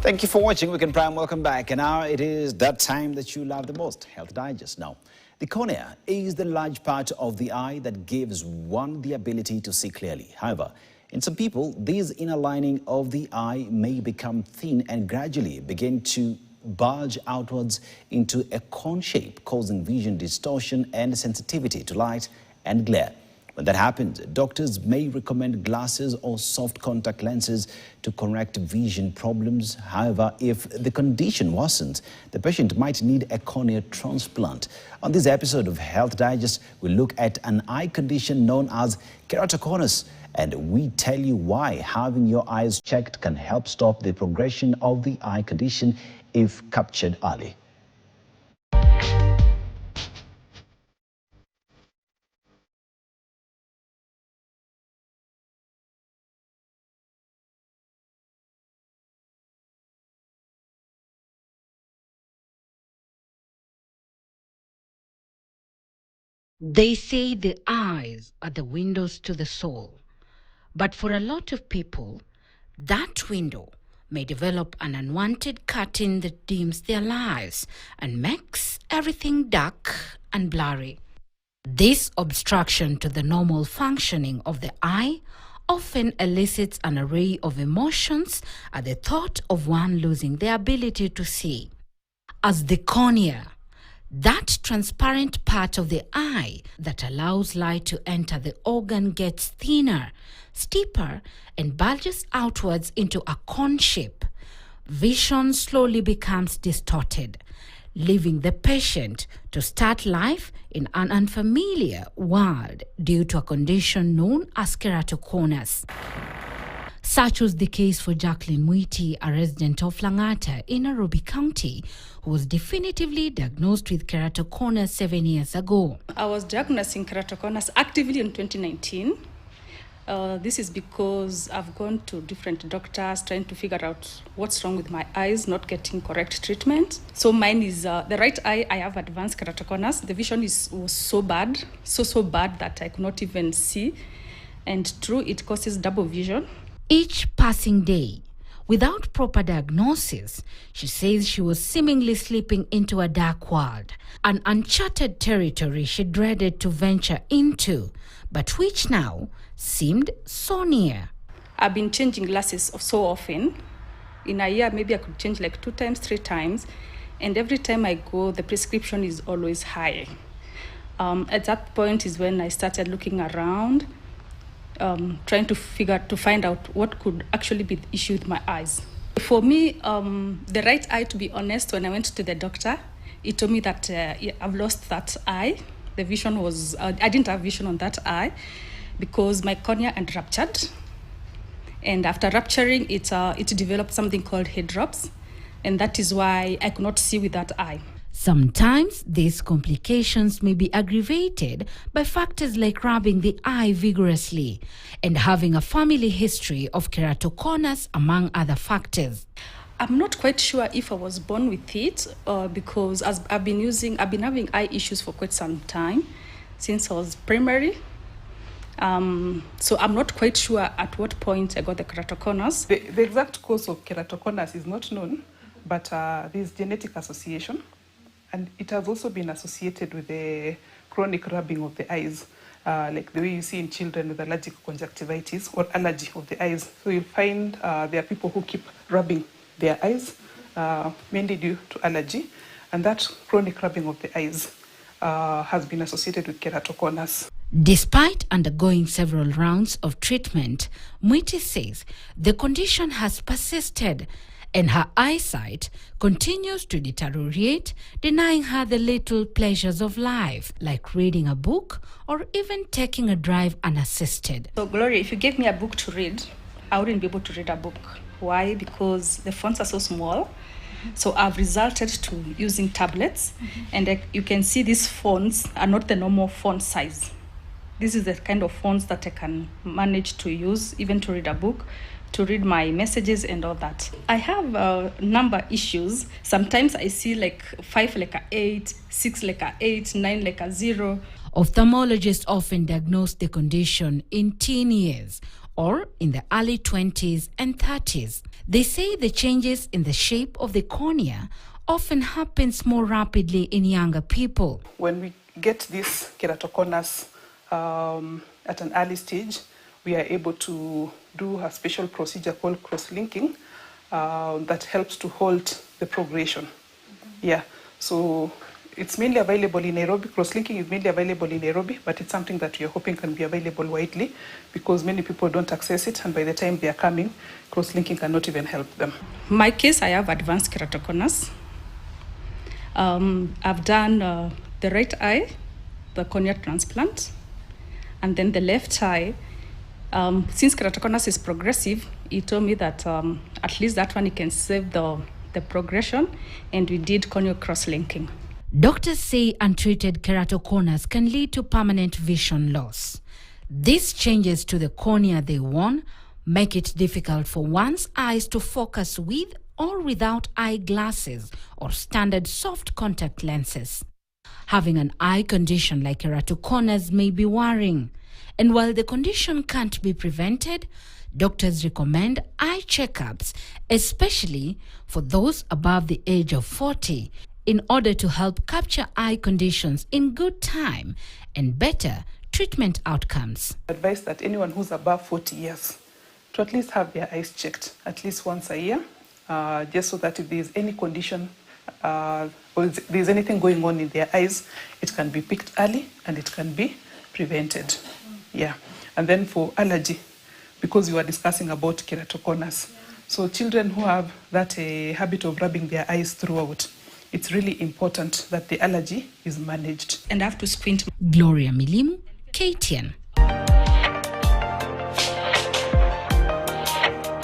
Thank you for watching Weekend Prime. Welcome back. And now it is that time that you love the most, Health Digest. Now, the cornea is the large part of the eye that gives one the ability to see clearly. However, in some people, this inner lining of the eye may become thin and gradually begin to bulge outwards into a cone shape, causing vision distortion and sensitivity to light and glare. When that happens, doctors may recommend glasses or soft contact lenses to correct vision problems. However, if the condition worsens, the patient might need a cornea transplant. On this episode of Health Digest, we look at an eye condition known as keratoconus, and we tell you why having your eyes checked can help stop the progression of the eye condition if captured early. They say the eyes are the windows to the soul, but for a lot of people, that window may develop an unwanted curtain that dims their lives and makes everything dark and blurry. This obstruction to the normal functioning of the eye often elicits an array of emotions at the thought of one losing the ability to see. As the cornea, that transparent part of the eye that allows light to enter the organ, gets thinner, steeper, and bulges outwards into a cone shape. Vision slowly becomes distorted, leaving the patient to start life in an unfamiliar world due to a condition known as keratoconus. Such was the case for Jacqueline Mwiti, a resident of Langata in Nairobi County, who was definitively diagnosed with keratoconus 7 years ago. I was diagnosed in keratoconus actively in 2019. This is because I've gone to different doctors trying to figure out what's wrong with my eyes, not getting correct treatment. So mine is the right eye. I have advanced keratoconus. The vision was so bad, so bad that I could not even see. And true, it causes double vision. Each passing day, without proper diagnosis, she says she was seemingly slipping into a dark world, an uncharted territory she dreaded to venture into, but which now seemed so near. I've been changing glasses so often. In a year, maybe I could change like 2 times, 3 times. And every time I go, the prescription is always high. At that point is when I started looking around, trying to find out what could actually be the issue with my eyes. For me, the right eye, to be honest, when I went to the doctor, he told me that I've lost that eye. The vision was, I didn't have vision on that eye because my cornea had ruptured. And after rupturing, it developed something called head drops. And that is why I could not see with that eye. Sometimes these complications may be aggravated by factors like rubbing the eye vigorously and having a family history of keratoconus, among other factors. I'm not quite sure if I was born with it because as I've been having eye issues for quite some time, since I was primary. So I'm not quite sure at what point I got the keratoconus. The exact cause of keratoconus is not known, but there's genetic association. And it has also been associated with the chronic rubbing of the eyes, like the way you see in children with allergic conjunctivitis or allergy of the eyes. So you'll find there are people who keep rubbing their eyes, mainly due to allergy. And that chronic rubbing of the eyes has been associated with keratoconus. Despite undergoing several rounds of treatment, Mwiti says the condition has persisted and her eyesight continues to deteriorate, denying her the little pleasures of life, like reading a book or even taking a drive unassisted. So, Gloria, if you gave me a book to read, I wouldn't be able to read a book. Why? Because the fonts are so small. So I've resorted to using tablets, and you can see these fonts are not the normal font size. This is the kind of fonts that I can manage to use, even to read a book, to read my messages and all that. I have number issues. Sometimes I see like 5 like a 8, 6 like a 8, 9 like a 0. Ophthalmologists often diagnose the condition in teen years or in the early 20s and 30s. They say the changes in the shape of the cornea often happens more rapidly in younger people. When we get this keratoconus at an early stage, we are able to do a special procedure called cross-linking that helps to halt the progression. Yeah, so it's mainly available in Nairobi. Cross-linking is mainly available in Nairobi, but it's something that we are hoping can be available widely because many people don't access it, and by the time they are coming, cross-linking cannot even help them. My case, I have advanced keratoconus. I've done the right eye, the cornea transplant, and then the left eye. Since keratoconus is progressive, he told me that at least that one he can save the progression, and we did corneal cross-linking. Doctors say untreated keratoconus can lead to permanent vision loss. These changes to the cornea they warn make it difficult for one's eyes to focus with or without eyeglasses or standard soft contact lenses. Having an eye condition like keratoconus may be worrying, and while the condition can't be prevented, doctors recommend eye checkups, especially for those above the age of 40, in order to help capture eye conditions in good time and better treatment outcomes. Advise that anyone who's above 40 years to at least have their eyes checked at least once a year, just so that if there's any condition or if there's anything going on in their eyes, it can be picked early and it can be prevented. Yeah. And then for allergy, because you were discussing about keratoconus, so children who have that habit of rubbing their eyes throughout, it's really important that the allergy is managed. And I have to squint. Gloria Milimu, KTN.